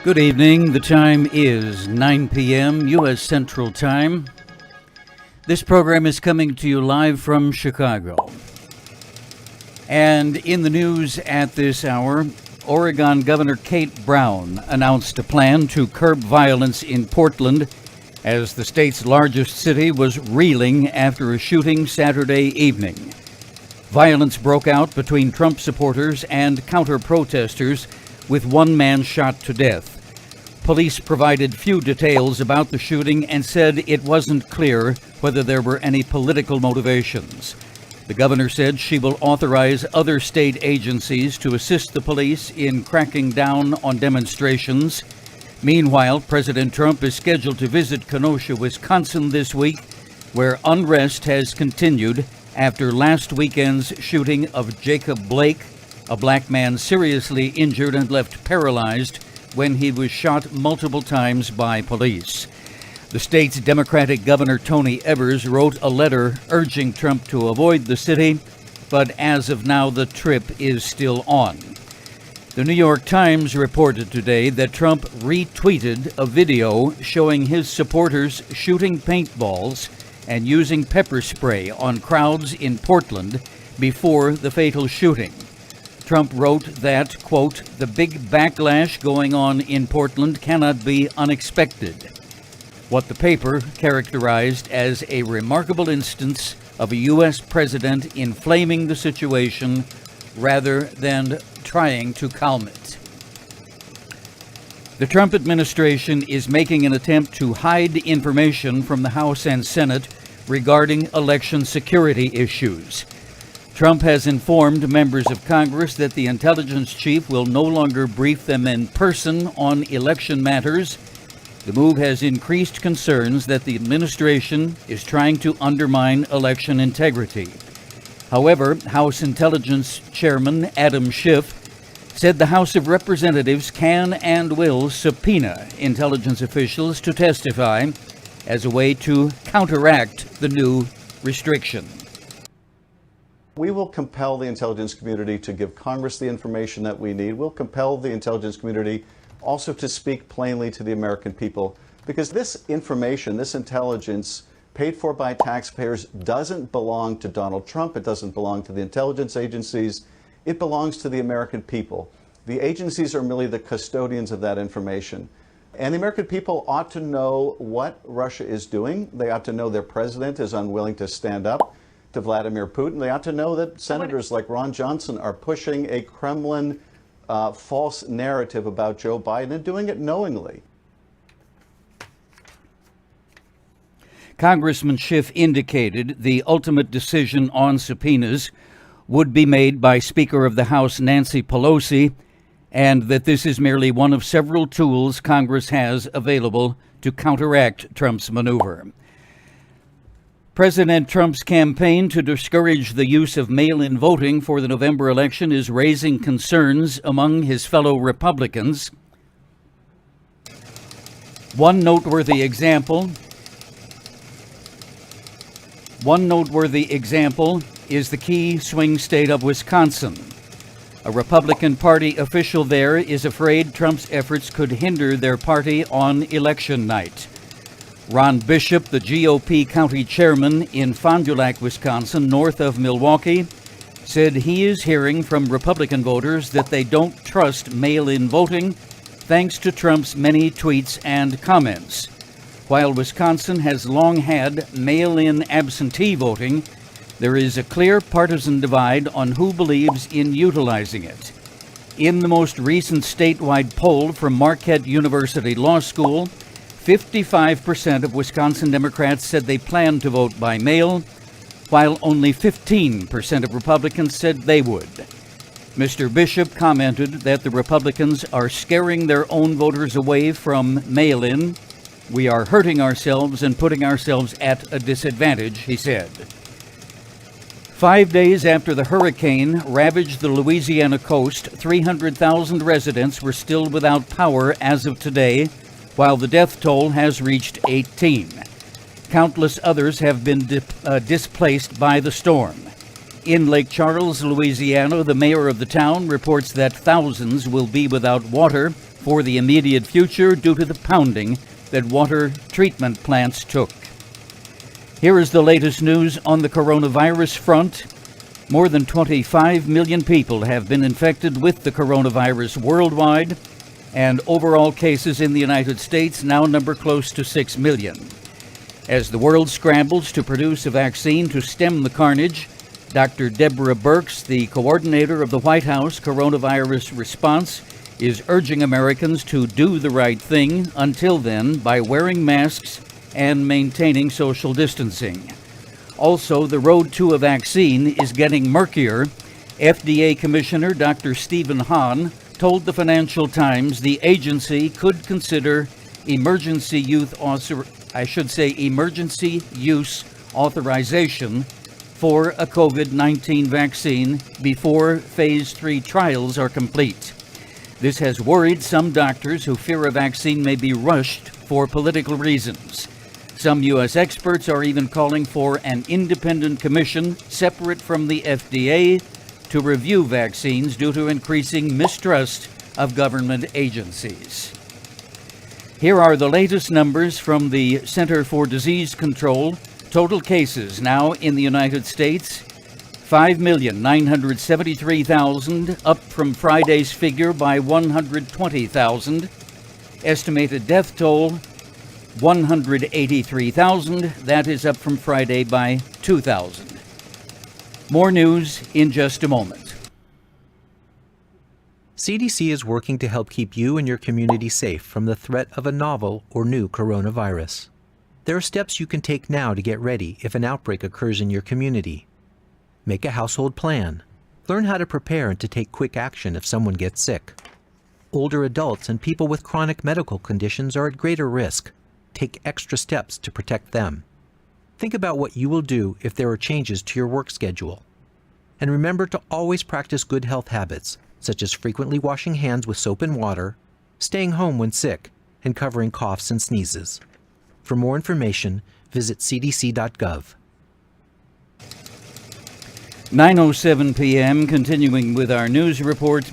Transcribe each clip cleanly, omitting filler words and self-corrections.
Good evening. The time is 9 p.m. U.S. Central Time. This program is coming to you live from Chicago. And in the news at this hour, Oregon Governor Kate Brown announced a plan to curb violence in Portland as the state's largest city was reeling after a shooting Saturday evening. Violence broke out between Trump supporters and counter-protesters, with one man shot to death. Police provided few details about the shooting and said it wasn't clear whether there were any political motivations. The governor said she will authorize other state agencies to assist the police in cracking down on demonstrations. Meanwhile, President Trump is scheduled to visit Kenosha, Wisconsin this week, where unrest has continued after last weekend's shooting of Jacob Blake, a black man seriously injured and left paralyzed when he was shot multiple times by police. The state's Democratic Governor Tony Evers wrote a letter urging Trump to avoid the city, but as of now, the trip is still on. The New York Times reported today that Trump retweeted a video showing his supporters shooting paintballs and using pepper spray on crowds in Portland before the fatal shooting. Trump wrote that, quote, "The big backlash going on in Portland cannot be unexpected," what the paper characterized as a remarkable instance of a U.S. president inflaming the situation rather than trying to calm it. The Trump administration is making an attempt to hide information from the House and Senate regarding election security issues. Trump has informed members of Congress that the intelligence chief will no longer brief them in person on election matters. The move has increased concerns that the administration is trying to undermine election integrity. However, House Intelligence Chairman Adam Schiff said the House of Representatives can and will subpoena intelligence officials to testify as a way to counteract the new restriction. We will compel the intelligence community to give Congress the information that we need. We'll compel the intelligence community also to speak plainly to the American people, because this information, this intelligence paid for by taxpayers doesn't belong to Donald Trump. It doesn't belong to the intelligence agencies. It belongs to the American people. The agencies are merely the custodians of that information. And the American people ought to know what Russia is doing. They ought to know their president is unwilling to stand up to Vladimir Putin. They ought to know that senators like Ron Johnson are pushing a Kremlin false narrative about Joe Biden and doing it knowingly. Congressman Schiff indicated the ultimate decision on subpoenas would be made by Speaker of the House Nancy Pelosi, and that this is merely one of several tools Congress has available to counteract Trump's maneuver. President Trump's campaign to discourage the use of mail-in voting for the November election is raising concerns among his fellow Republicans. One noteworthy example is the key swing state of Wisconsin. A Republican Party official there is afraid Trump's efforts could hinder their party on election night. Ron Bishop, the GOP county chairman in Fond du Lac, Wisconsin, north of Milwaukee, said he is hearing from Republican voters that they don't trust mail-in voting thanks to Trump's many tweets and comments. While Wisconsin has long had mail-in absentee voting, there is a clear partisan divide on who believes in utilizing it. In the most recent statewide poll from Marquette University Law School, 55% of Wisconsin Democrats said they plan to vote by mail, while only 15% of Republicans said they would. Mr. Bishop commented that the Republicans are scaring their own voters away from mail-in. "We are hurting ourselves and putting ourselves at a disadvantage," he said. 5 days after the hurricane ravaged the Louisiana coast, 300,000 residents were still without power as of today, while the death toll has reached 18. Countless others have been displaced by the storm. In Lake Charles, Louisiana, the mayor of the town reports that thousands will be without water for the immediate future due to the pounding that water treatment plants took. Here is the latest news on the coronavirus front. More than 25 million people have been infected with the coronavirus worldwide, and overall cases in the United States now number close to 6 million. As the world scrambles to produce a vaccine to stem the carnage, Dr. Deborah Birx, the coordinator of the White House coronavirus response, is urging Americans to do the right thing until then by wearing masks and maintaining social distancing. Also, the road to a vaccine is getting murkier. FDA Commissioner Dr. Stephen Hahn told the Financial Times the agency could consider emergency use authorization for a COVID-19 vaccine before phase 3 trials are complete. This has worried some doctors who fear a vaccine may be rushed for political reasons. Some U.S. experts are even calling for an independent commission separate from the FDA to review vaccines due to increasing mistrust of government agencies. Here are the latest numbers from the Center for Disease Control. Total cases now in the United States, 5,973,000, up from Friday's figure by 120,000. Estimated death toll, 183,000. That is up from Friday by 2,000. More news in just a moment. CDC is working to help keep you and your community safe from the threat of a novel or new coronavirus. There are steps you can take now to get ready if an outbreak occurs in your community. Make a household plan. Learn how to prepare and to take quick action if someone gets sick. Older adults and people with chronic medical conditions are at greater risk. Take extra steps to protect them. Think about what you will do if there are changes to your work schedule. And remember to always practice good health habits, such as frequently washing hands with soap and water, staying home when sick, and covering coughs and sneezes. For more information, visit cdc.gov. 9:07 p.m., continuing with our news report.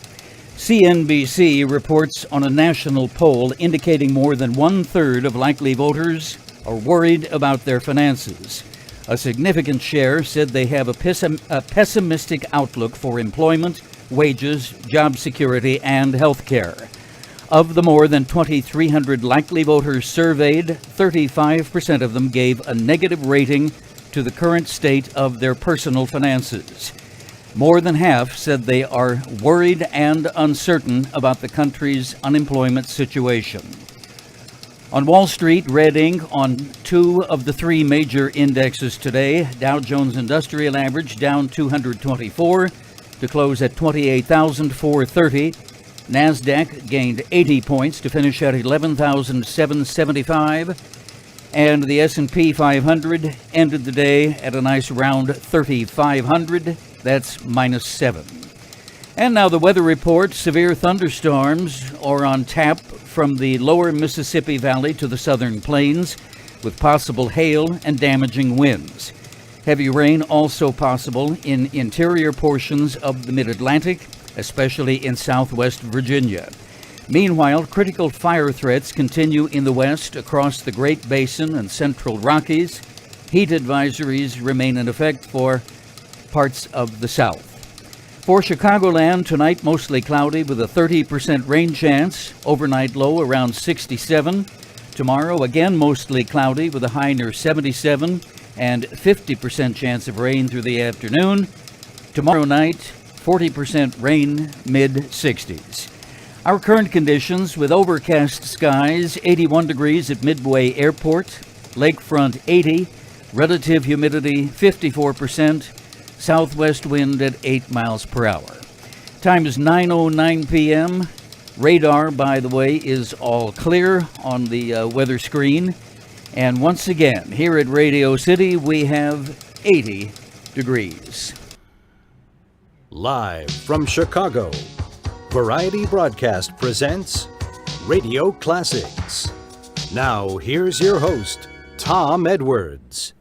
CNBC reports on a national poll indicating more than one-third of likely voters are worried about their finances. A significant share said they have a pessimistic outlook for employment, wages, job security, and health care. Of the more than 2,300 likely voters surveyed, 35% of them gave a negative rating to the current state of their personal finances. More than half said they are worried and uncertain about the country's unemployment situation. On Wall Street, red ink on two of the three major indexes today. Dow Jones Industrial Average down 224 to close at 28,430. NASDAQ gained 80 points to finish at 11,775. And the S&P 500 ended the day at a nice round 3,500. That's -7. And now the weather report. Severe thunderstorms are on tap from the lower Mississippi Valley to the southern plains, with possible hail and damaging winds. Heavy rain also possible in interior portions of the mid-Atlantic, especially in southwest Virginia. Meanwhile, critical fire threats continue in the west across the Great Basin and Central Rockies. Heat advisories remain in effect for parts of the south. For Chicagoland, tonight mostly cloudy with a 30% rain chance, overnight low around 67. Tomorrow again mostly cloudy with a high near 77 and 50% chance of rain through the afternoon. Tomorrow night, 40% rain, mid-60s. Our current conditions with overcast skies, 81 degrees at Midway Airport, lakefront 80, relative humidity 54%, southwest wind at 8 miles per hour. Time is 9:09 p.m. Radar, by the way, is all clear on the weather screen. And once again, here at Radio City, we have 80 degrees. Live from Chicago, Variety Broadcast presents Radio Classics. Now, here's your host, Tom Edwards.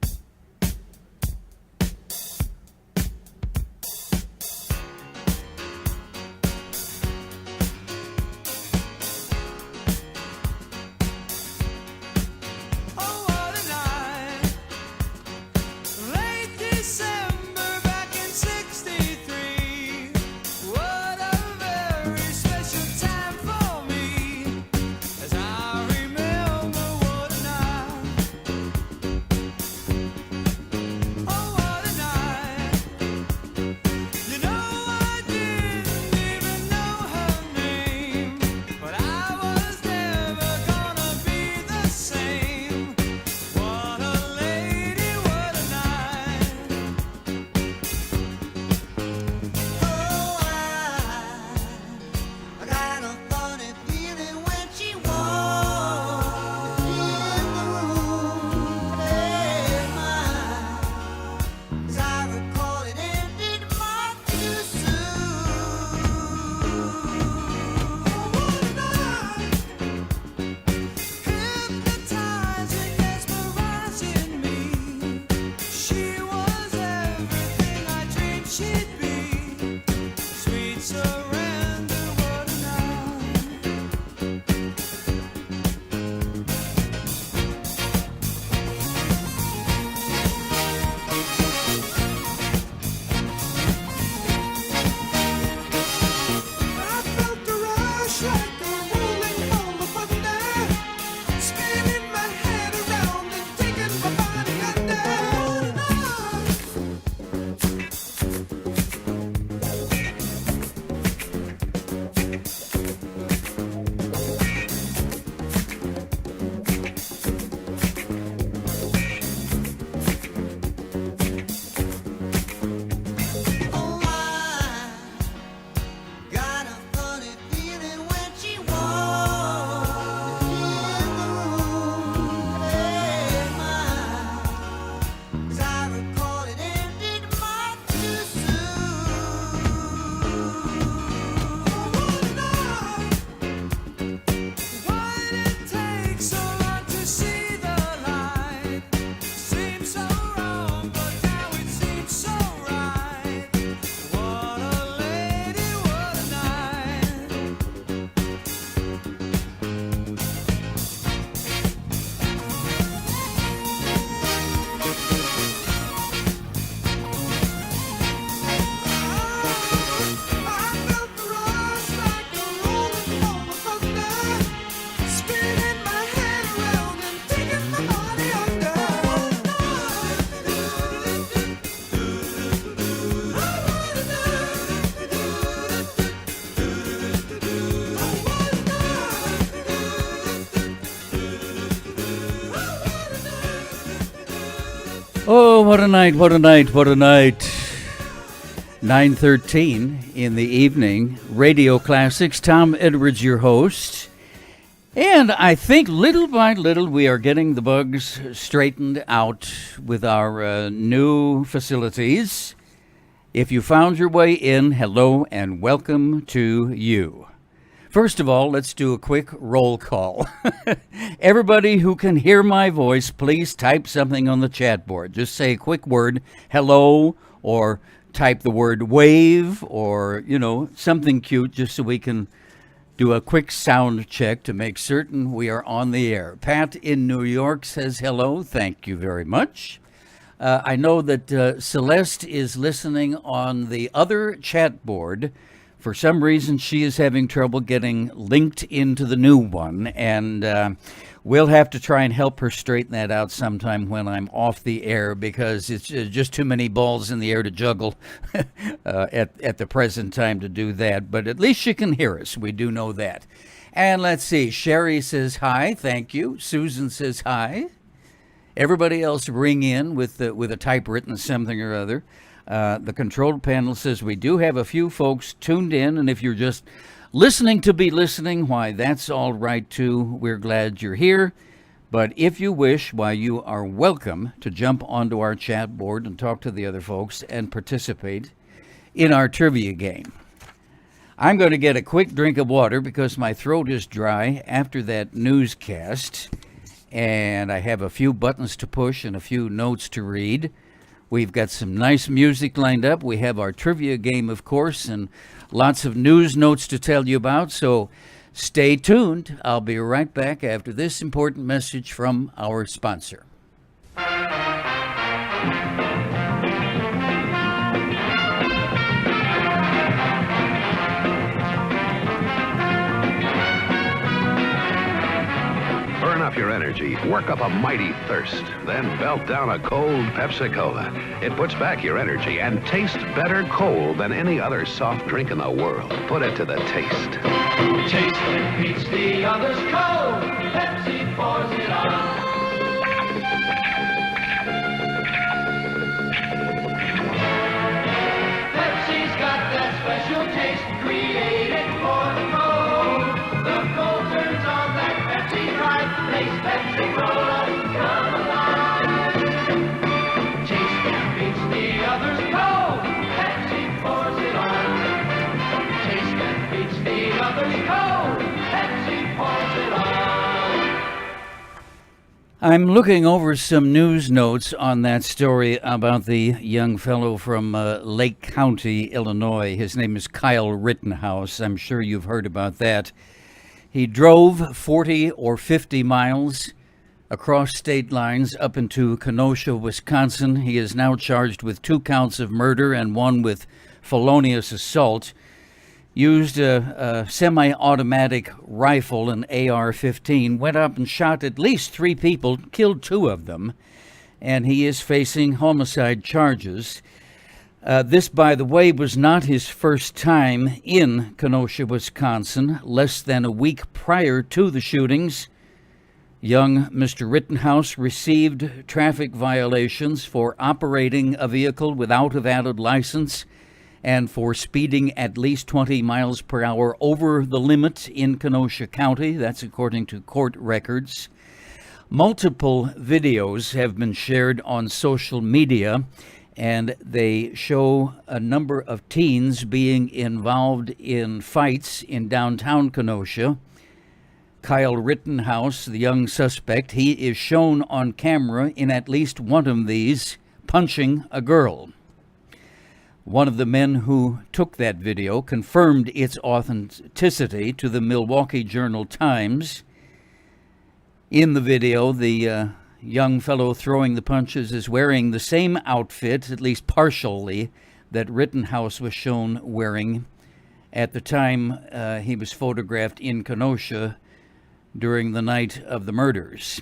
Oh, what a night, what a night, what a night. 9:13 in the evening. Radio Classics. Tom Edwards, your host. And I think little by little we are getting the bugs straightened out with our new facilities. If you found your way in, hello and welcome to you. First of all, let's do a quick roll call. Everybody who can hear my voice, please type something on the chat board. Just say a quick word, hello, or type the word wave, or, something cute, just so we can do a quick sound check to make certain we are on the air. Pat in New York says hello. Thank you very much. I know that Celeste is listening on the other chat board. For some reason, she is having trouble getting linked into the new one, and we'll have to try and help her straighten that out sometime when I'm off the air, because it's just too many balls in the air to juggle at the present time to do that. But at least she can hear us. We do know that. And let's see. Sherry says hi. Thank you. Susan says hi. Everybody else ring in with a typewritten something or other. The control panel says we do have a few folks tuned in, and if you're just listening to be listening, why, that's all right too. We're glad you're here. But if you wish, why, you are welcome to jump onto our chat board and talk to the other folks and participate in our trivia game. I'm going to get a quick drink of water because my throat is dry after that newscast, and I have a few buttons to push and a few notes to read. We've got some nice music lined up. We have our trivia game, of course, and lots of news notes to tell you about. So stay tuned. I'll be right back after this important message from our sponsor. Burn up your energy, work up a mighty thirst, then belt down a cold Pepsi-Cola. It puts back your energy and tastes better cold than any other soft drink in the world. Put it to the taste. Taste that beats the others cold. Pepsi pours it on. Pepsi's got that special taste created for the cold. The cold turns on that Pepsi drive. Makes Pepsi Cola come alive. Taste that beats the others cold. Pepsi pours it on. Taste that beats the others cold. Pepsi pours it on. I'm looking over some news notes on that story about the young fellow from Lake County, Illinois. His name is Kyle Rittenhouse. I'm sure you've heard about that. He drove 40 or 50 miles across state lines up into Kenosha, Wisconsin. He is now charged with 2 counts of murder and 1 with felonious assault. Used a semi-automatic rifle, an AR-15, went up and shot at least 3 people, killed 2 of them, and he is facing homicide charges. This, by the way, was not his first time in Kenosha, Wisconsin. Less than a week prior to the shootings, young Mr. Rittenhouse received traffic violations for operating a vehicle without a valid license and for speeding at least 20 miles per hour over the limit in Kenosha County. That's according to court records. Multiple videos have been shared on social media, and they show a number of teens being involved in fights in downtown Kenosha. Kyle Rittenhouse, the young suspect, he is shown on camera in at least one of these punching a girl. One of the men who took that video confirmed its authenticity to the Milwaukee Journal-Times. In the video, the young fellow throwing the punches is wearing the same outfit, at least partially, that Rittenhouse was shown wearing at the time he was photographed in Kenosha during the night of the murders.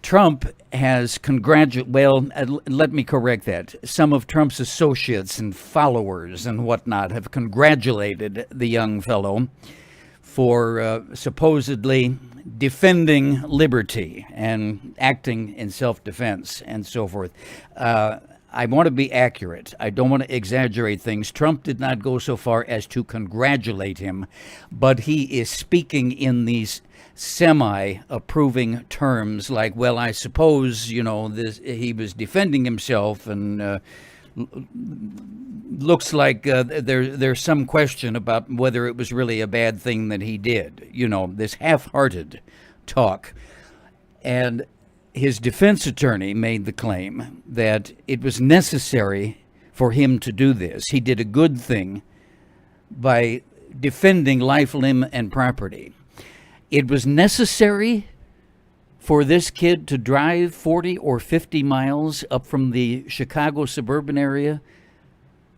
Trump has let me correct that. Some of Trump's associates and followers and whatnot have congratulated the young fellow for supposedly defending liberty and acting in self-defense and so forth. I want to be accurate. I don't want to exaggerate things. Trump did not go so far as to congratulate him, but he is speaking in these semi-approving terms like, well, I suppose, he was defending himself, and looks like there's some question about whether it was really a bad thing that he did. This half-hearted talk. And his defense attorney made the claim that it was necessary for him to do this. He did a good thing by defending life, limb, and property. It was necessary for this kid to drive 40 or 50 miles up from the Chicago suburban area,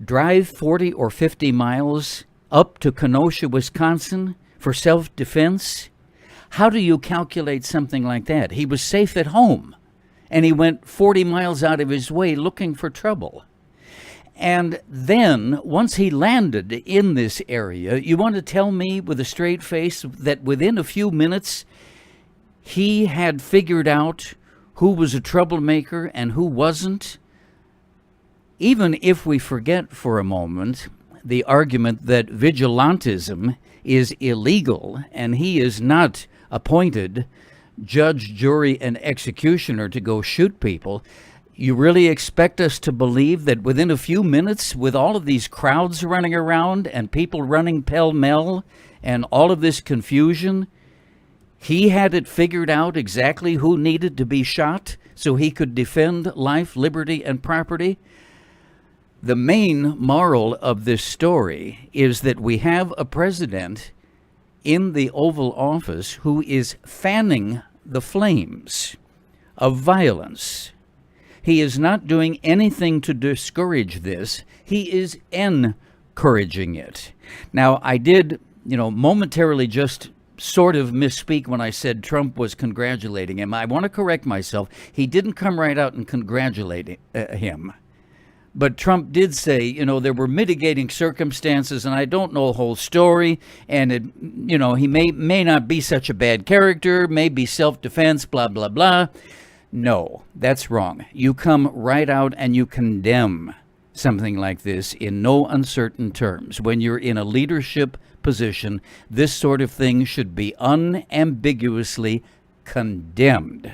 drive 40 or 50 miles up to Kenosha, Wisconsin for self-defense. How do you calculate something like that? He was safe at home, and he went 40 miles out of his way looking for trouble. And then, once he landed in this area, you want to tell me with a straight face that within a few minutes, he had figured out who was a troublemaker and who wasn't? Even if we forget for a moment the argument that vigilantism is illegal and he is not appointed judge, jury, and executioner to go shoot people, you really expect us to believe that within a few minutes, with all of these crowds running around and people running pell-mell and all of this confusion, he had it figured out exactly who needed to be shot so he could defend life, liberty, and property? The main moral of this story is that we have a president in the Oval Office who is fanning the flames of violence. He is not doing anything to discourage this. He is encouraging it. Now, I did, momentarily just sort of misspeak when I said Trump was congratulating him. I want to correct myself. He didn't come right out and congratulate him. But Trump did say, there were mitigating circumstances, and I don't know the whole story, and he may not be such a bad character, may be self-defense, blah, blah, blah. No, that's wrong. You come right out and you condemn something like this in no uncertain terms. When you're in a leadership position, this sort of thing should be unambiguously condemned.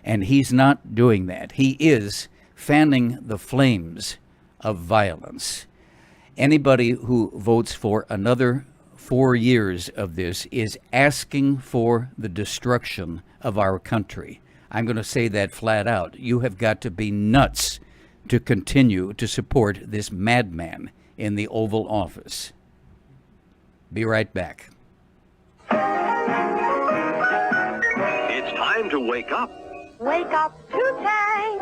And he's not doing that. He is fanning the flames of violence. Anybody who votes for another 4 years of this is asking for the destruction of our country. I'm going to say that flat out. You have got to be nuts to continue to support this madman in the Oval Office. Be right back. It's time to wake up. Wake up to Tang.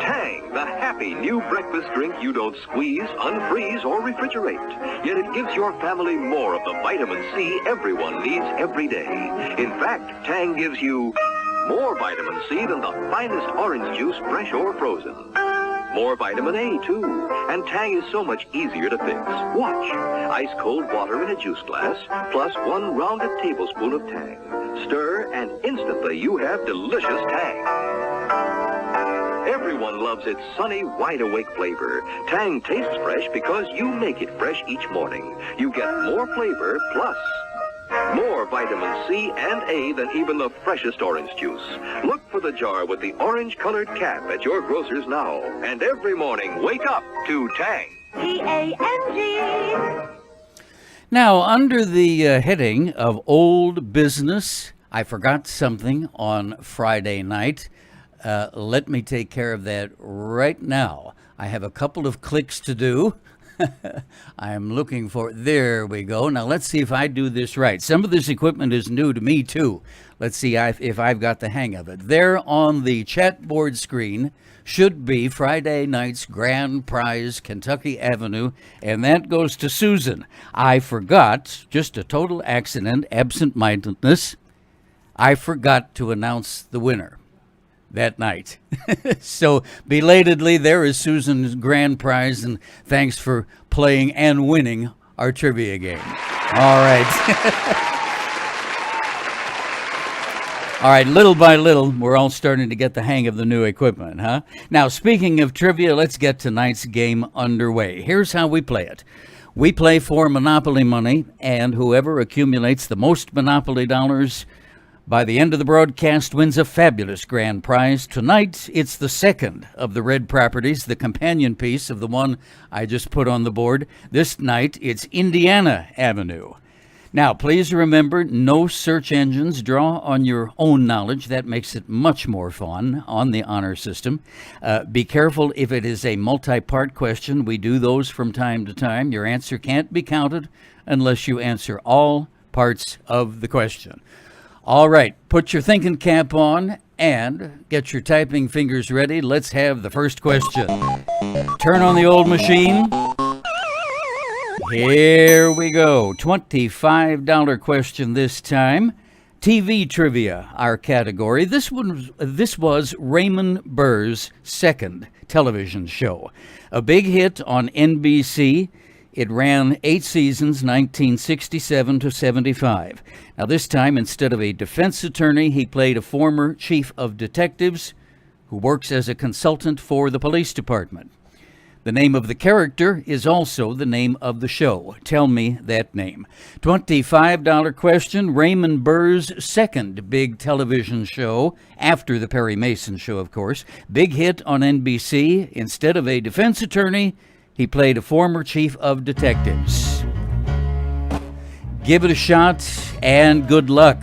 Tang, the happy new breakfast drink you don't squeeze, unfreeze, or refrigerate. Yet it gives your family more of the vitamin C everyone needs every day. In fact, Tang gives you more vitamin C than the finest orange juice, fresh or frozen. More vitamin A, too. And Tang is so much easier to fix. Watch. Ice-cold water in a juice glass, plus 1 rounded tablespoon of Tang. Stir, and instantly you have delicious Tang. Everyone loves its sunny, wide-awake flavor. Tang tastes fresh because you make it fresh each morning. You get more flavor, plus more vitamin C and A than even the freshest orange juice. Look for the jar with the orange-colored cap at your grocer's now. And every morning, wake up to Tang. T-A-N-G. Now, under the heading of old business, I forgot something on Friday night. Let me take care of that right now. I have a couple of clicks to do. I am looking for, there we go. Now let's see if I do this right. Some of this equipment is new to me too. Let's see if I've got the hang of it. There on the chat board screen should be Friday night's grand prize, Kentucky Avenue, and that goes to Susan. I forgot, just a total accident, absent-mindedness, I forgot to announce the winner that night. So belatedly, there is Susan's grand prize, and thanks for playing and winning our trivia game. All right. All right, little by little, we're all starting to get the hang of the new equipment, huh? Now, speaking of trivia, let's get tonight's game underway. Here's how we play it. We play for Monopoly money, and whoever accumulates the most Monopoly dollars by the end of the broadcast wins a fabulous grand prize. Tonight, it's the second of the red properties, the companion piece of the one I just put on the board. This night, it's Indiana Avenue. Now, please remember, no search engines. Draw on your own knowledge. That makes it much more fun on the honor system. Be careful if it is a multi-part question. We do those from time to time. Your answer can't be counted unless you answer all parts of the question. All right, put your thinking cap on and get your typing fingers ready. Let's have the first question. Turn on the old machine. Here we go. $25 question this time. TV trivia, our category. This was Raymond Burr's second television show. A big hit on NBC. It ran 8 seasons, 1967 to 75. Now this time, instead of a defense attorney, he played a former chief of detectives who works as a consultant for the police department. The name of the character is also the name of the show. Tell me that name. $25 question. Raymond Burr's second big television show, after the Perry Mason show, of course. Big hit on NBC. Instead of a defense attorney, he played a former chief of detectives. Give it a shot and good luck.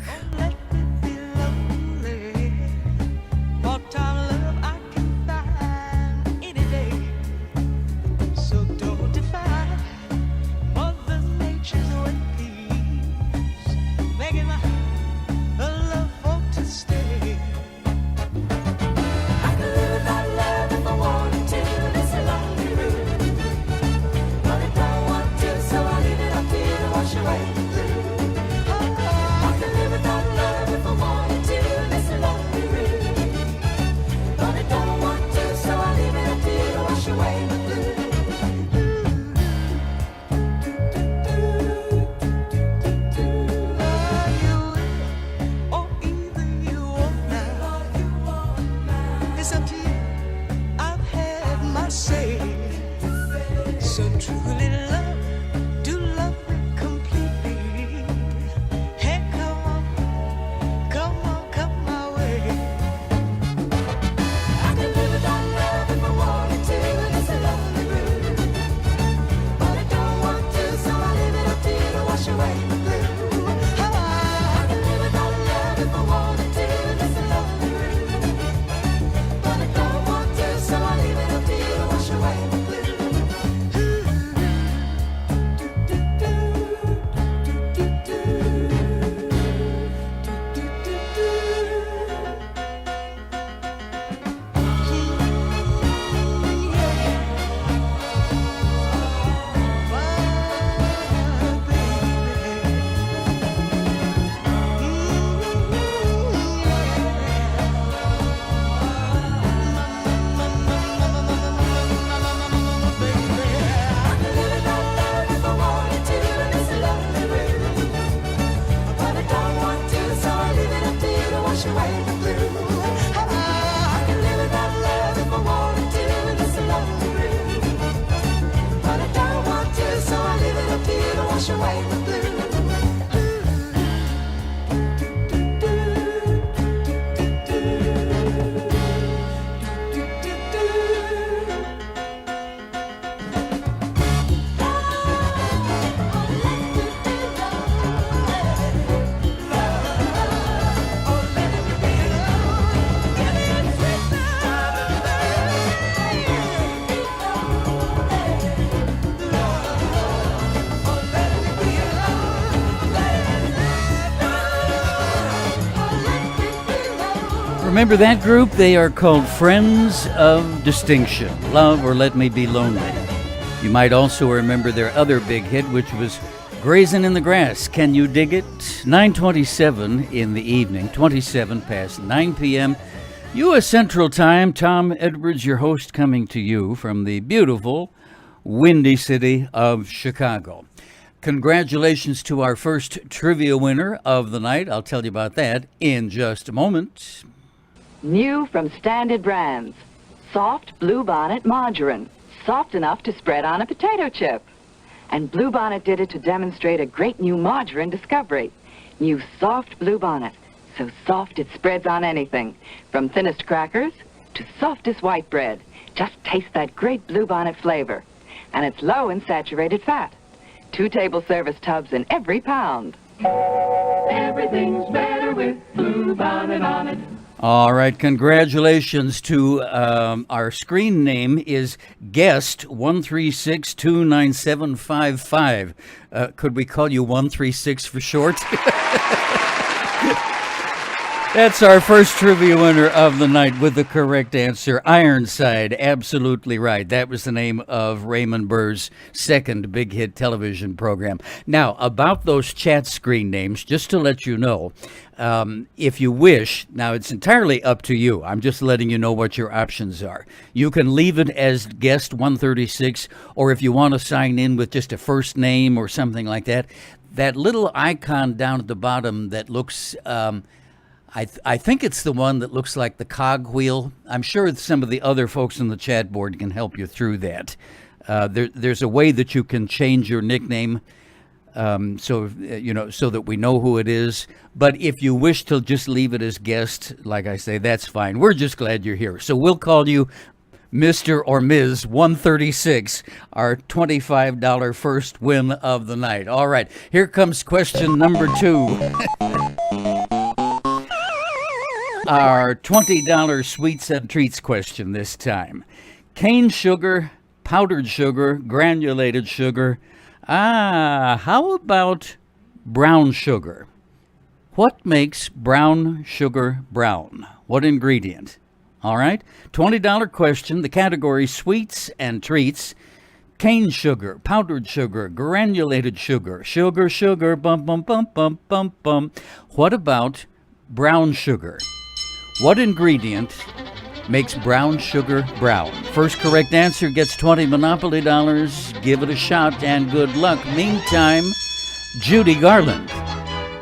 Remember that group? They are called Friends of Distinction. Love or Let Me Be Lonely. You might also remember their other big hit, which was Grazing in the Grass. Can you dig it? 9:27 in the evening, 27 past 9 p.m. U.S. Central Time. Tom Edwards, your host, coming to you from the beautiful, windy city of Chicago. Congratulations to our first trivia winner of the night. I'll tell you about that in just a moment. New from Standard Brands. Soft Bluebonnet margarine. Soft enough to spread on a potato chip. And Bluebonnet did it to demonstrate a great new margarine discovery. New soft Bluebonnet. So soft it spreads on anything. From thinnest crackers to softest white bread. Just taste that great Bluebonnet flavor. And it's low in saturated fat. 2 table service tubs in every pound. Everything's better with Bluebonnet on it. All right, congratulations to our screen name is Guest 136-29755. Could we call you 136 for short? That's our first trivia winner of the night with the correct answer. Ironside, absolutely right. That was the name of Raymond Burr's second big hit television program. Now, about those chat screen names, just to let you know, if you wish, now it's entirely up to you. I'm just letting you know what your options are. You can leave it as Guest 136, or if you want to sign in with just a first name or something like that, that little icon down at the bottom that looks... I think it's the one that looks like the cog wheel. I'm sure some of the other folks on the chat board can help you through that. There's a way that you can change your nickname so that we know who it is. But if you wish to just leave it as Guest, like I say, that's fine. We're just glad you're here. So we'll call you Mr. or Ms. 136, our $25 first win of the night. All right, here comes question number 2. Our $20 sweets and treats question this time. Cane sugar, powdered sugar, granulated sugar. How about brown sugar? What makes brown sugar brown? What ingredient? All right, $20 question. The category sweets and treats. Cane sugar, powdered sugar, granulated sugar, sugar, bum, bum, bum, bum, bum, bum. What about brown sugar? What ingredient makes brown sugar brown? First correct answer gets 20 Monopoly dollars. Give it a shot and good luck. Meantime, Judy Garland.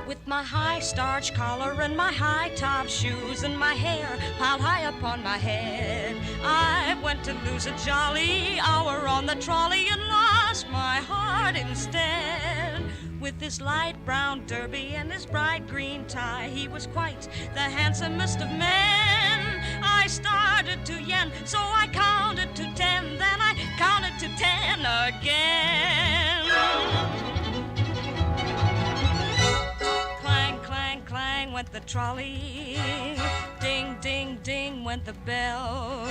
With my high starch collar and my high top shoes and my hair piled high upon my head, I went to lose a jolly hour on the trolley and lost my heart instead. With his light brown derby and his bright green tie, he was quite the handsomest of men. I started to yen, so I counted to 10, then I counted to 10 again. Clang, clang, clang went the trolley. Ding, ding, ding went the bell.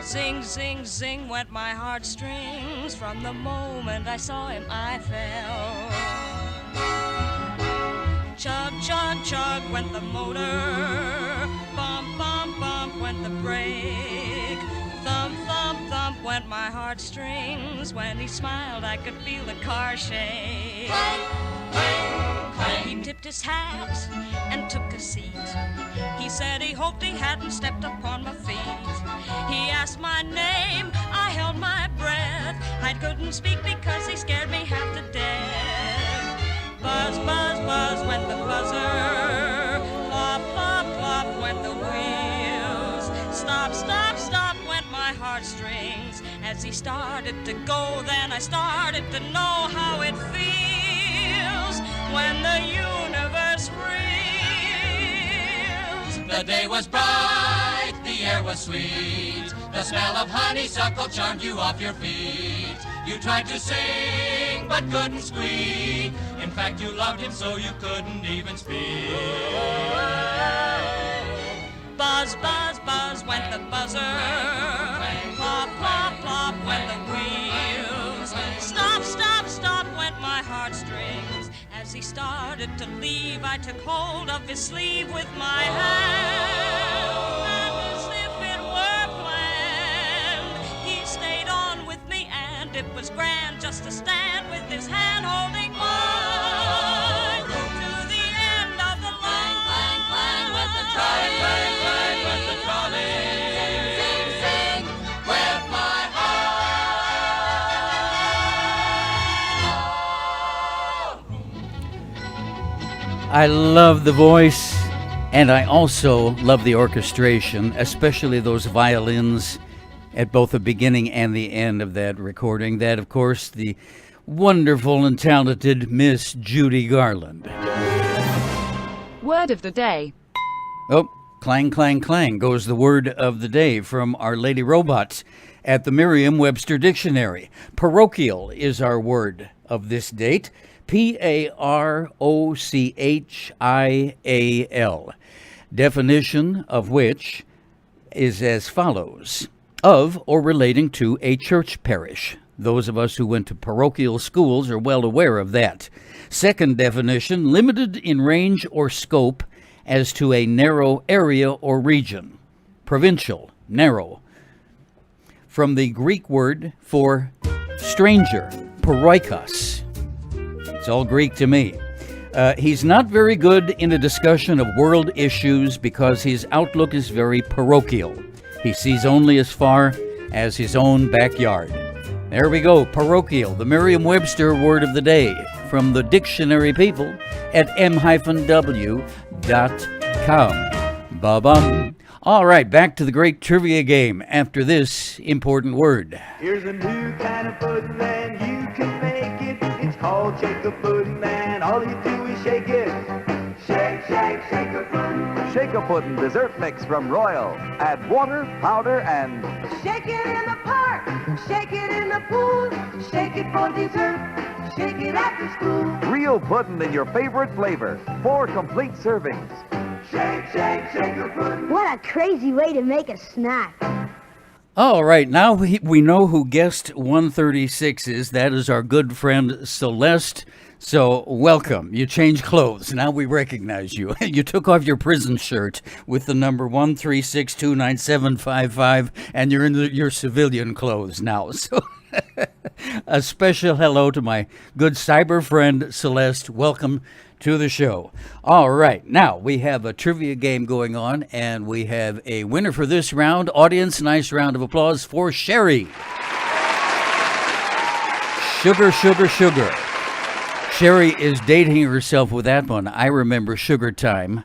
Zing, zing, zing went my heartstrings. From the moment I saw him, I fell. Chug, chug, chug went the motor. Bump, bump, bump went the brake. Thump, thump, thump went my heartstrings. When he smiled, I could feel the car shake. Clang, clang, clang. He tipped his hat and took a seat. He said he hoped he hadn't stepped upon my feet. He asked my name, I held my breath. I couldn't speak because he scared me half to death. Buzz, buzz, buzz went the buzzer. Plop, plop, plop went the wheels. Stop, stop, stop went my heartstrings. As he started to go, then I started to know how it feels when the universe reels. The day was bright, the air was sweet. The smell of honeysuckle charmed you off your feet. You tried to sing, but couldn't squeak. In fact, you loved him so you couldn't even speak. Buzz, buzz, buzz went the buzzer. Plop, plop, plop went the wheels. Stop, stop, stop went my heartstrings. As he started to leave, I took hold of his sleeve with my hand. And as if it were planned, he stayed on with me, and it was grand just to stand with his hand holding mine to the end of the line. Clang, clang, went the trolley. Clang, clang, went the trolley. Sing, sing, with my heart. I love the voice, and I also love the orchestration, especially those violins at both the beginning and the end of that recording. That, of course, the wonderful and talented Miss Judy Garland. Word of the day. Oh, clang, clang, clang goes the word of the day from Our Lady Robot at the Merriam-Webster Dictionary. Parochial is our word of this date. Parochial. Definition of which is as follows: of or relating to a church parish. Those of us who went to parochial schools are well aware of that. Second definition, limited in range or scope as to a narrow area or region. Provincial, narrow. From the Greek word for stranger, paroikos. It's all Greek to me. He's not very good in a discussion of world issues because his outlook is very parochial. He sees only as far as his own backyard. There we go, parochial, the Merriam-Webster word of the day from the dictionary people at m-w.com. Ba-bum. All right, back to the great trivia game after this important word. Here's a new kind of pudding and you can make it. It's called shaker pudding and all you do is shake it. Shake, shake, shaker pudding. Shaker pudding dessert mix from Royal. Add water, powder, and Shake it in the park, shake it in the pool, shake it for dessert, shake it after school. real pudding in your favorite flavor. 4 complete servings. Shake, shake, shaker pudding. What a crazy way to make a snack. All right, now we know who guest 136 is. That is our good friend Celeste. So welcome. You changed clothes. Now we recognize you. You took off your prison shirt with the number 136297555, and you're in your civilian clothes now. So a special hello to my good cyber friend Celeste. Welcome to the show. All right, now we have a trivia game going on, and we have a winner for this round. Audience, nice round of applause for Sherry. Sugar, sugar, sugar. Sherry is dating herself with that one. I remember Sugar Time.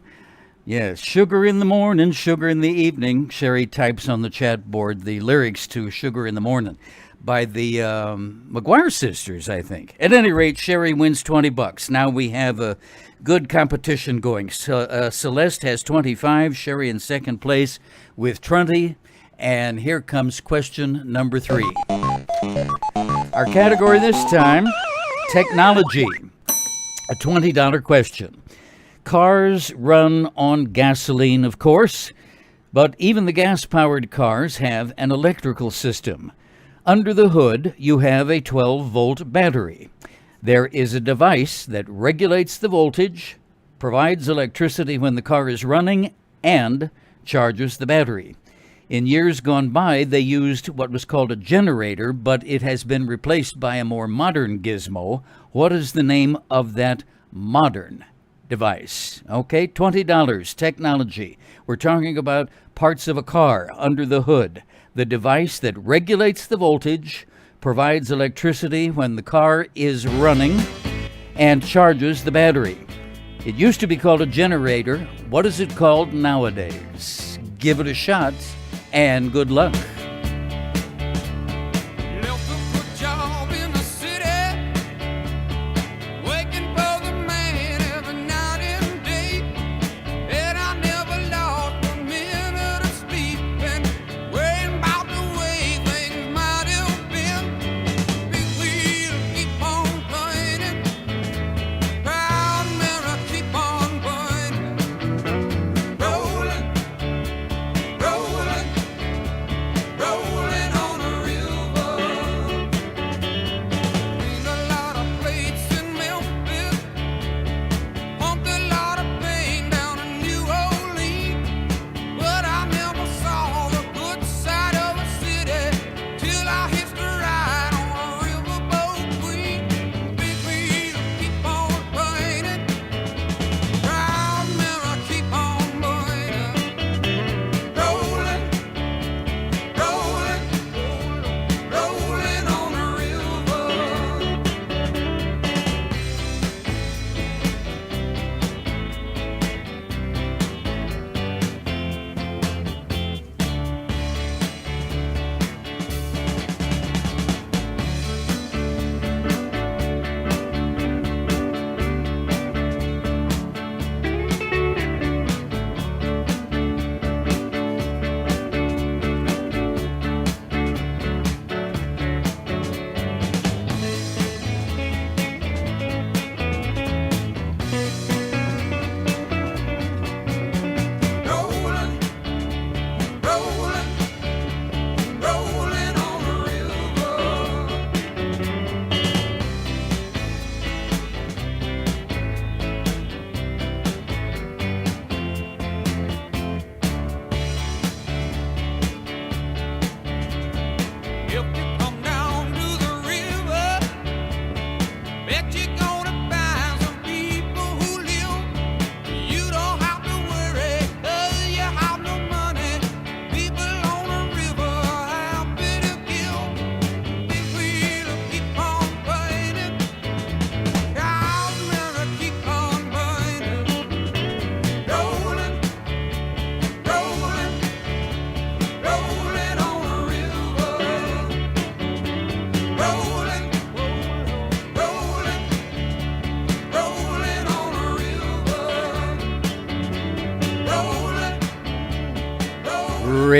Yes, sugar in the morning, sugar in the evening. Sherry types on the chat board the lyrics to Sugar in the Morning by the McGuire sisters, I think. At any rate, Sherry wins $20. Now we have a good competition going. Celeste has 25, Sherry in second place with 20. And here comes question number 3. Our category this time, technology. A $20 question. Cars run on gasoline, of course, but even the gas-powered cars have an electrical system. Under the hood, you have a 12-volt battery. There is a device that regulates the voltage, provides electricity when the car is running, and charges the battery. In years gone by, they used what was called a generator, but it has been replaced by a more modern gizmo. What is the name of that modern device? Okay, $20, technology. We're talking about parts of a car under the hood. The device that regulates the voltage, provides electricity when the car is running, and charges the battery. It used to be called a generator. What is it called nowadays? Give it a shot, and good luck.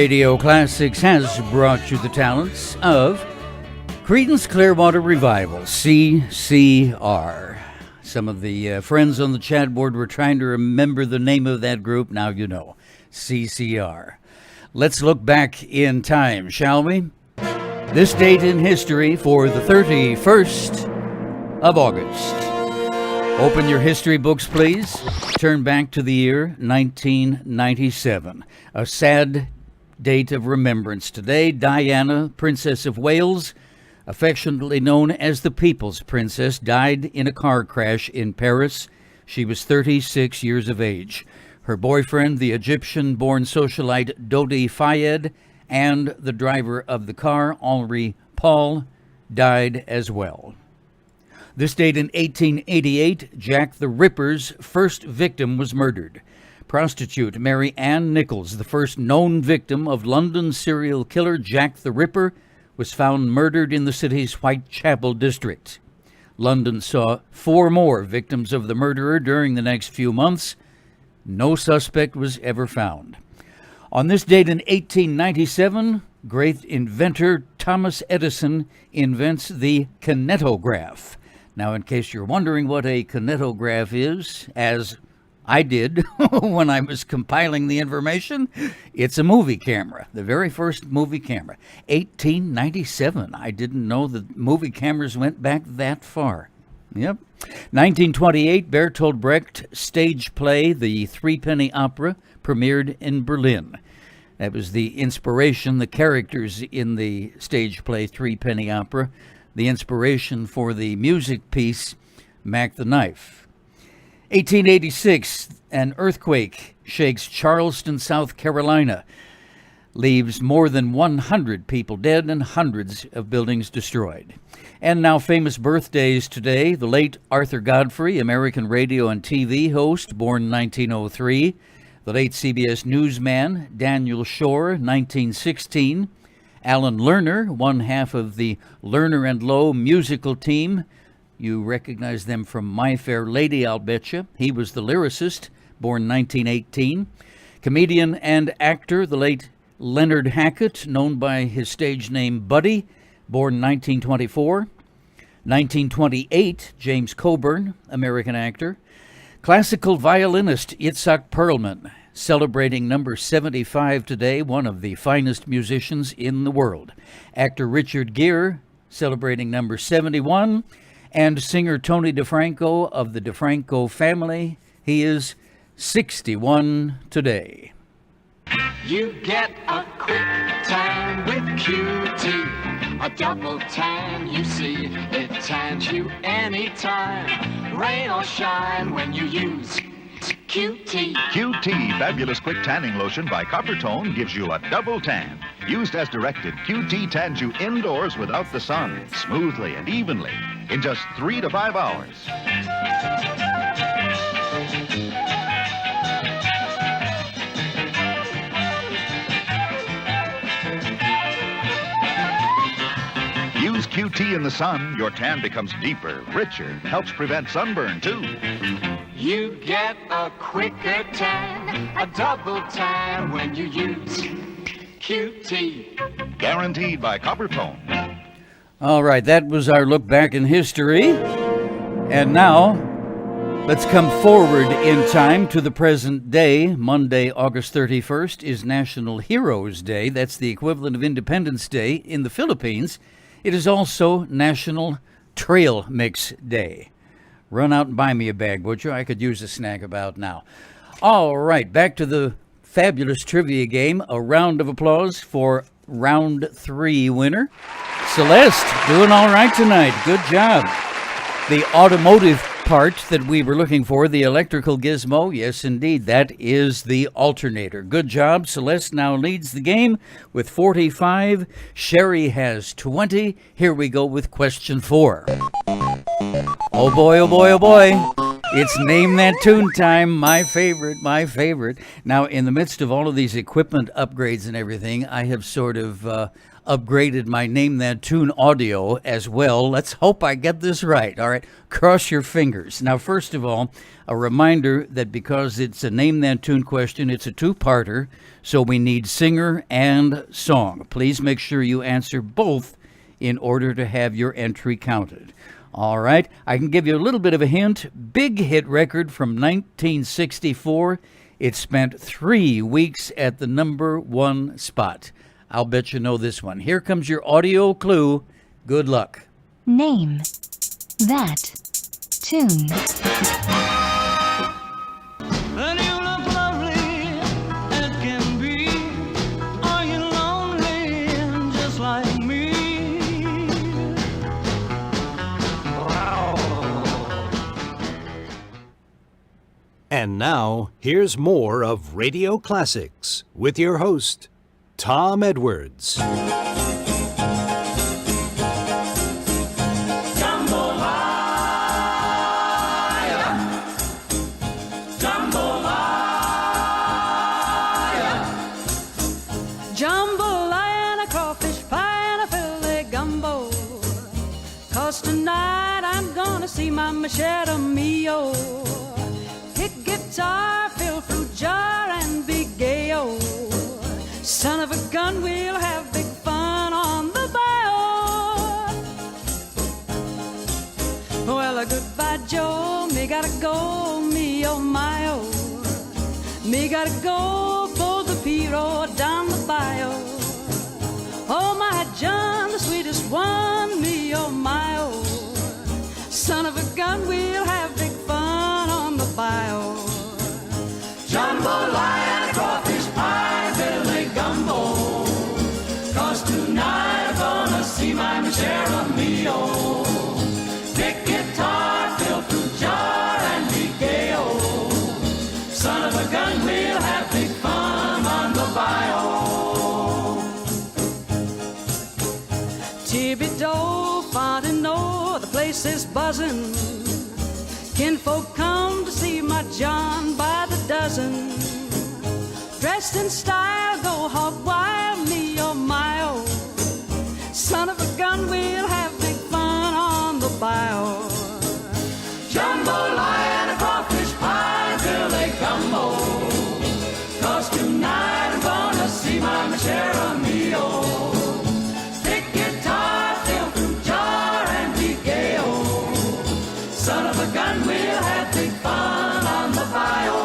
Radio Classics has brought you the talents of Creedence Clearwater Revival, CCR. Some of the friends on the chat board were trying to remember the name of that group. Now you know, CCR. Let's look back in time, shall we? This date in history for the 31st of August. Open your history books, please. Turn back to the year 1997. A sad date of remembrance today. Diana, Princess of Wales, affectionately known as the People's Princess, died in a car crash in Paris. She was 36 years of age. Her boyfriend, the Egyptian-born socialite Dodi Fayed, and the driver of the car, Henri Paul, died as well. This date in 1888, Jack the Ripper's first victim was murdered. Prostitute Mary Ann Nichols, the first known victim of London serial killer Jack the Ripper, was found murdered in the city's Whitechapel district. London saw 4 more victims of the murderer during the next few months. No suspect was ever found. On this date in 1897, great inventor Thomas Edison invents the kinetograph. Now, in case you're wondering what a kinetograph is, as I did when I was compiling the information, it's a movie camera, the very first movie camera. 1897. I didn't know that movie cameras went back that far. Yep. 1928, Bertolt Brecht stage play, The Threepenny Opera, premiered in Berlin. That was the inspiration, the characters in the stage play Threepenny Opera, the inspiration for the music piece Mac the Knife. 1886, an earthquake shakes Charleston, South Carolina, leaves more than 100 people dead and hundreds of buildings destroyed. And now famous birthdays today. The late Arthur Godfrey, American radio and TV host, born 1903. The late CBS newsman Daniel Shore, 1916. Alan Lerner, one half of the Lerner and Lowe musical team. You recognize them from My Fair Lady, I'll betcha. He was the lyricist, born 1918. Comedian and actor, the late Leonard Hackett, known by his stage name Buddy, born 1924. 1928, James Coburn, American actor. Classical violinist Itzhak Perlman, celebrating number 75 today, one of the finest musicians in the world. Actor Richard Gere, celebrating number 71. And singer Tony DeFranco of the DeFranco family. He is 61 today. You get a quick tan with QT, a double tan, you see, it tans you anytime, rain or shine when you use QT. QT Fabulous Quick Tanning Lotion by Coppertone gives you a double tan. Used as directed, QT tans you indoors without the sun, smoothly and evenly, in just 3 to 5 hours. Use QT in the sun, your tan becomes deeper, richer, helps prevent sunburn too. You get a quicker tan, a double tan when you use QT. Guaranteed by Coppertone. All right, that was our look back in history. And now, let's come forward in time to the present day. Monday, August 31st, is National Heroes Day. That's the equivalent of Independence Day in the Philippines. It is also National Trail Mix Day. Run out and buy me a bag, would you? I could use a snack about now. All right, back to the fabulous trivia game. A round of applause for round 3 winner. Celeste, doing all right tonight. Good job. The automotive part that we were looking for, the electrical gizmo, yes, indeed, that is the alternator. Good job. Celeste now leads the game with 45. Sherry has 20. Here we go with question 4. Oh boy, oh boy, oh boy. It's Name That Tune time, my favorite. Now, in the midst of all of these equipment upgrades and everything, I have sort of upgraded my Name That Tune audio as well. Let's hope I get this right, all right? Cross your fingers. Now, first of all, a reminder that because it's a Name That Tune question, it's a two-parter, so we need singer and song. Please make sure you answer both in order to have your entry counted. All right, I can give you a little bit of a hint. Big hit record from 1964. It spent 3 weeks at the #1 spot. I'll bet you know this one. Here comes your audio clue. Good luck. Name that tune. And you look lovely as can be. Are you lonely just like me? And now, here's more of Radio Classics with your host, Tom Edwards. Jambalaya and a crawfish pie and a filet gumbo. 'Cause tonight I'm gonna see my Machetta Mio. Hit guitar, fill fruit jar, and be gay-o. Son of a gun, we'll have big fun on the bayou. Well, goodbye, Joe. Me gotta go, me oh my oh. Me gotta go for the Piro down the bayou. Oh, my John, the sweetest one, me oh my oh. Son of a gun, we'll have big fun on the bayou. Jambalaya and a crawfish pie, Billy Gumbo. 'Cause tonight I'm gonna see my Machetta Mio. Pick guitar, fill fruit jar, and be gay-o. Son of a gun, we'll have big fun on the bayou. Thibodeau, Fontenot, the place is buzzing. Kinfolk come to see my John by the dozen. Dressed in style, go hog wild, me oh my oh. Son of a gun, we'll have big fun on the bayou. Jambalaya and a crawfish pie, Billy Gumbo. 'Cause tonight I'm gonna see my Machetta Mio. Pick guitar, fill fruit jar, and be gay-o. Son of a gun, we'll have big fun on the bayou.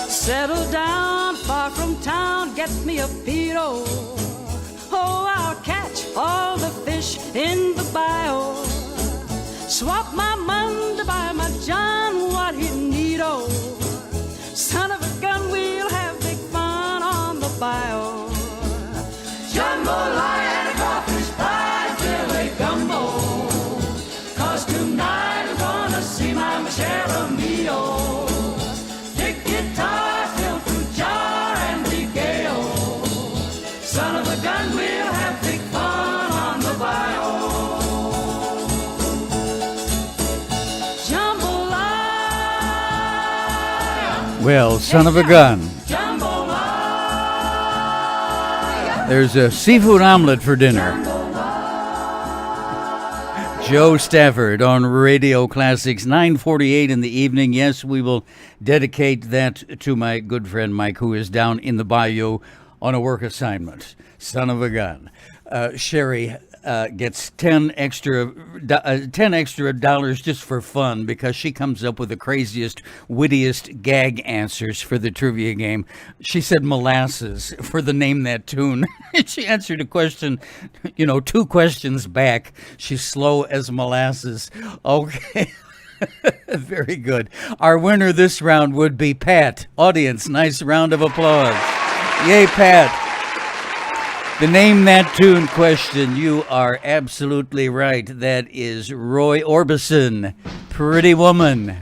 Settle down, far from town, get me a Piro. Oh, I'll catch all the fish in the bayou. Swap my mun to buy my John what he need-o. Son of a gun, we'll have big fun on the bayou. Jambalaya and a crawfish pie, Billy Gumbo. 'Cause tonight I'm gonna see my Machetta Mio. Pick guitar, fill fruit jar, and be gay-o. Son of a gun, we'll have big fun on the bayou. Jambalaya. Well, son of a gun. There's a seafood omelet for dinner. Joe Stafford on Radio Classics, 9:48 in the evening. Yes, we will dedicate that to my good friend Mike, who is down in the bayou on a work assignment. Son of a gun. Sherry gets 10 extra dollars just for fun because she comes up with the craziest, wittiest gag answers for the trivia game. She said molasses for the Name That Tune. She answered a question, 2 questions back. She's slow as molasses. Okay. Very good. Our winner this round would be Pat. Audience, nice round of applause. Yay, Pat. The Name That Tune question, you are absolutely right. That is Roy Orbison, Pretty Woman.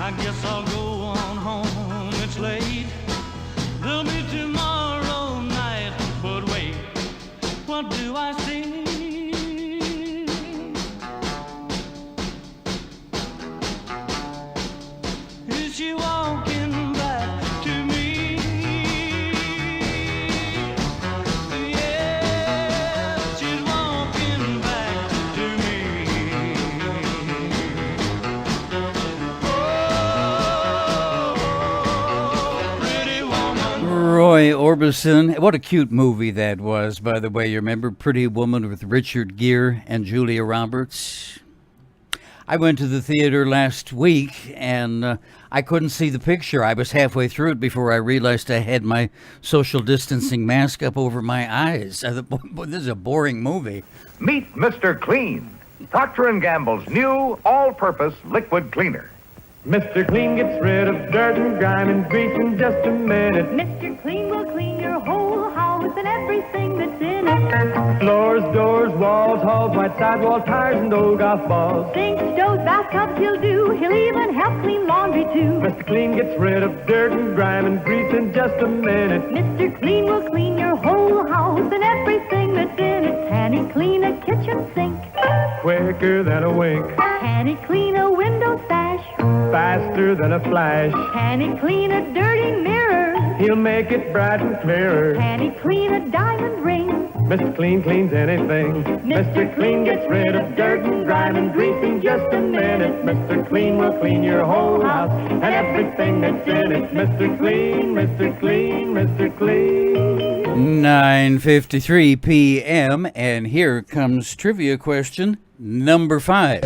I guess I'll go on home, it's late. There'll be tomorrow night, but wait, what do I see? Is she walking back to me? Yeah, she's walking back to me. Roy Orbison. What a cute movie that was, by the way. You remember Pretty Woman with Richard Gere and Julia Roberts? I went to the theater last week, and I couldn't see the picture. I was halfway through it before I realized I had my social distancing mask up over my eyes. I thought, boy, this is a boring movie. Meet Mr. Clean, Procter & Gamble's new all-purpose liquid cleaner. Mr. Clean gets rid of dirt and grime and grease in just a minute. Mr. Clean will clean your whole house and everything that's in it. Floors, doors, walls, halls, white sidewall, tires, and old golf balls. Sinks, stoves, bathtubs he'll do. He'll even help clean laundry too. Mr. Clean gets rid of dirt and grime and grease in just a minute. Mr. Clean will clean your whole house and everything that's in it. Can he clean a kitchen sink? Quicker than a wink. Can he clean a window sash? Faster than a flash. Can he clean a dirty mirror? He'll make it bright and clearer. Can he clean a diamond ring? Mr. Clean cleans anything. Mr. Clean gets rid of dirt and grime and grease in just a minute. Mr. Clean will clean your whole house and everything that's in it. Mr. Clean, Mr. Clean, Mr. Clean. 9:53 p.m. and here comes trivia question number 5.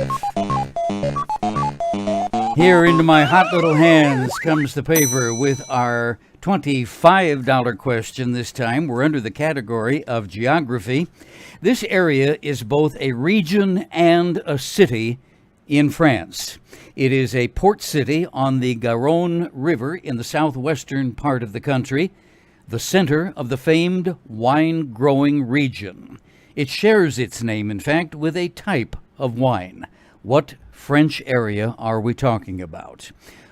Here into my hot little hands comes the paper with our $25 question this time. We're under the category of geography. This area is both a region and a city in France. It is a port city on the Garonne River in the southwestern part of the country, the center of the famed wine-growing region. It shares its name, in fact, with a type of wine. What French area are we talking about?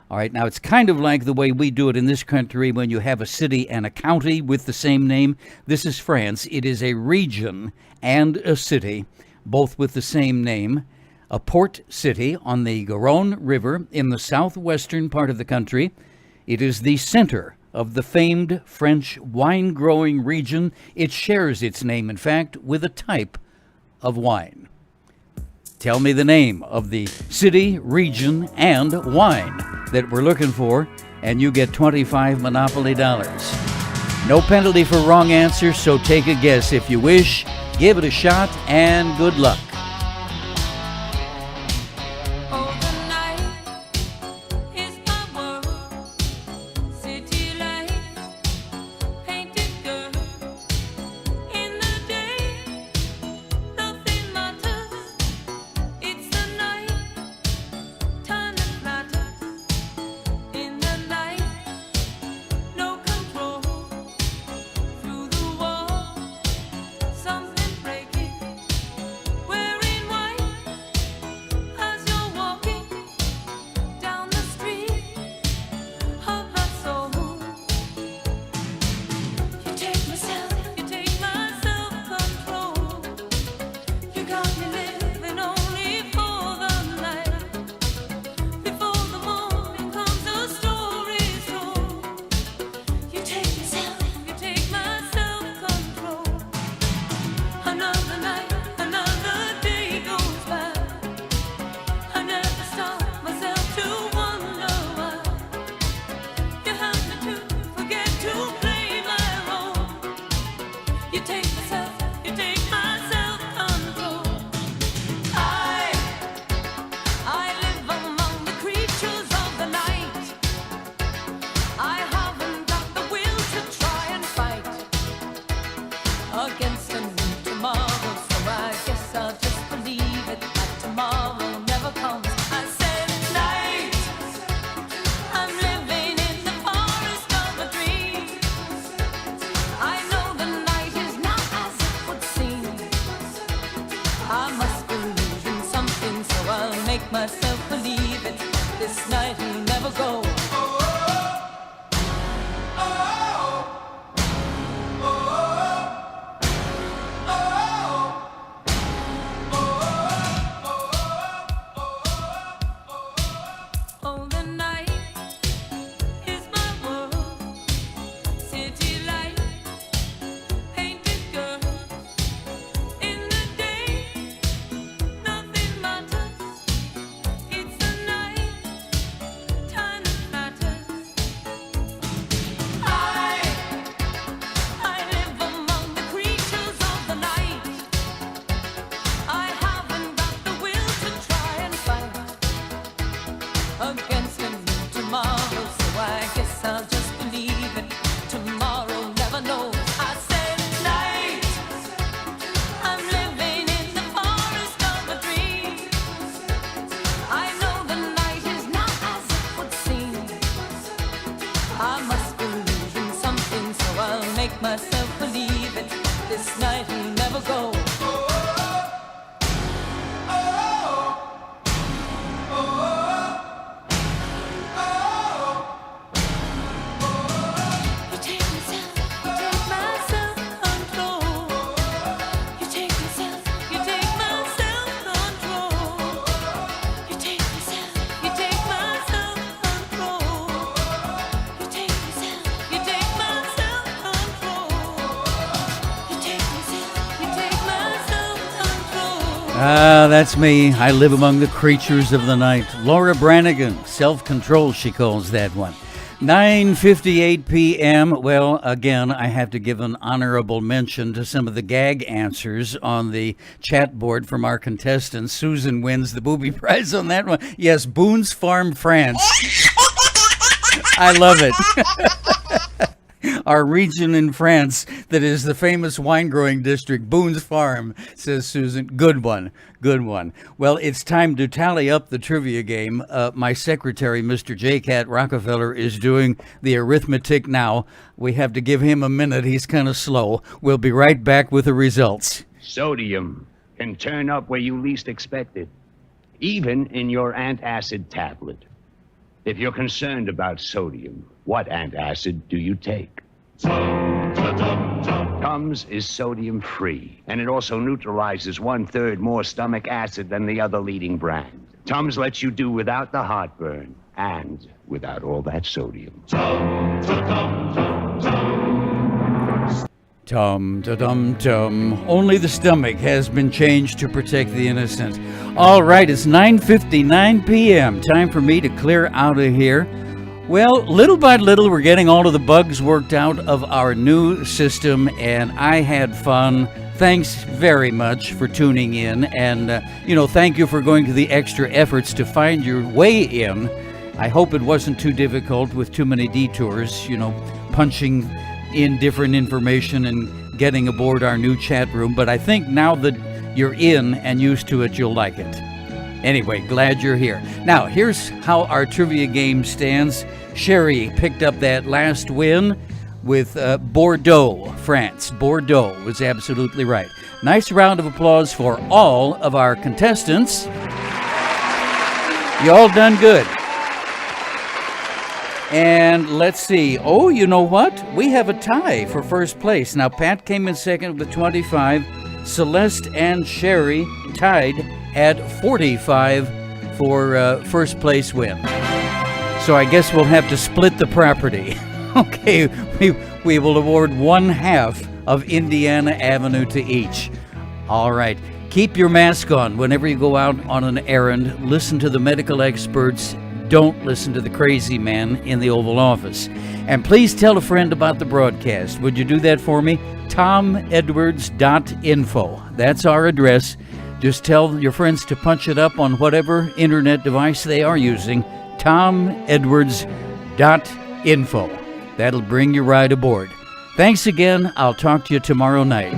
All right, now it's kind of like the way we do it in this country when you have a city and a county with the same name. This is France. It is a region and a city, both with the same name. A port city on the Garonne River in the southwestern part of the country. It is the center of the famed French wine-growing region. It shares its name, in fact, with a type of wine. Tell me the name of the city, region, and wine that we're looking for, and you get 25 Monopoly dollars. No penalty for wrong answers, so take a guess if you wish. Give it a shot, and good luck. Where night will never go. Oh, the night is my world. City light, painted girls. In the day, nothing matters. It's the night, time that matters. I live among the creatures of the night. I haven't got the will to try and fight against a new tomorrow, so I guess I'll just believe it. Tomorrow never knows. I said night. I'm living in the forest of a dream. I know the night is not as it would seem. I must believe in something, so I'll make myself believe it. This night will never go. You take myself, you take my self-control. You take myself, you take my self-control. You take myself, you take my self-control. You take myself, you take my self-control. You take myself, you take my self-control. That's me. I live among the creatures of the night. Laura Branigan, Self-Control, she calls that one. 9:58 p.m. Well, again, I have to give an honorable mention to some of the gag answers on the chat board from our contestants. Susan wins the booby prize on that one. Yes, Boone's Farm, France. I love it. Our region in France that is the famous wine growing district, Boone's Farm, says Susan. Good one. Good one. Well, it's time to tally up the trivia game. My secretary, Mr. J. Cat Rockefeller, is doing the arithmetic now. We have to give him a minute. He's kind of slow. We'll be right back with the results. Sodium can turn up where you least expect it, even in your antacid tablet. If you're concerned about sodium, what antacid do you take? Tums is sodium-free, and it also neutralizes 1/3 more stomach acid than the other leading brand. Tums lets you do without the heartburn and without all that sodium. Tum-ta-dum-tum. Only the stomach has been changed to protect the innocent. All right, it's 9:59 p.m. Time for me to clear out of here. Well, little by little, we're getting all of the bugs worked out of our new system, and I had fun. Thanks very much for tuning in, and, thank you for going to the extra efforts to find your way in. I hope it wasn't too difficult with too many detours, punching in different information and getting aboard our new chat room, but I think now that you're in and used to it, you'll like it. Anyway, glad you're here. Now, here's how our trivia game stands. Sherry picked up that last win with Bordeaux, France. Bordeaux was absolutely right. Nice round of applause for all of our contestants. You all done good. And let's see. Oh, you know what? We have a tie for first place. Now, Pat came in second with 25. Celeste and Sherry tied at 45 for first place win. So I guess we'll have to split the property. Okay, we will award 1/2 of Indiana Avenue to each. All right. Keep your mask on whenever you go out on an errand. Listen to the medical experts. Don't listen to the crazy man in the Oval Office. And please tell a friend about the broadcast. Would you do that for me? TomEdwards.info. That's our address. Just tell your friends to punch it up on whatever internet device they are using. TomEdwards.info. That'll bring you right aboard. Thanks again. I'll talk to you tomorrow night.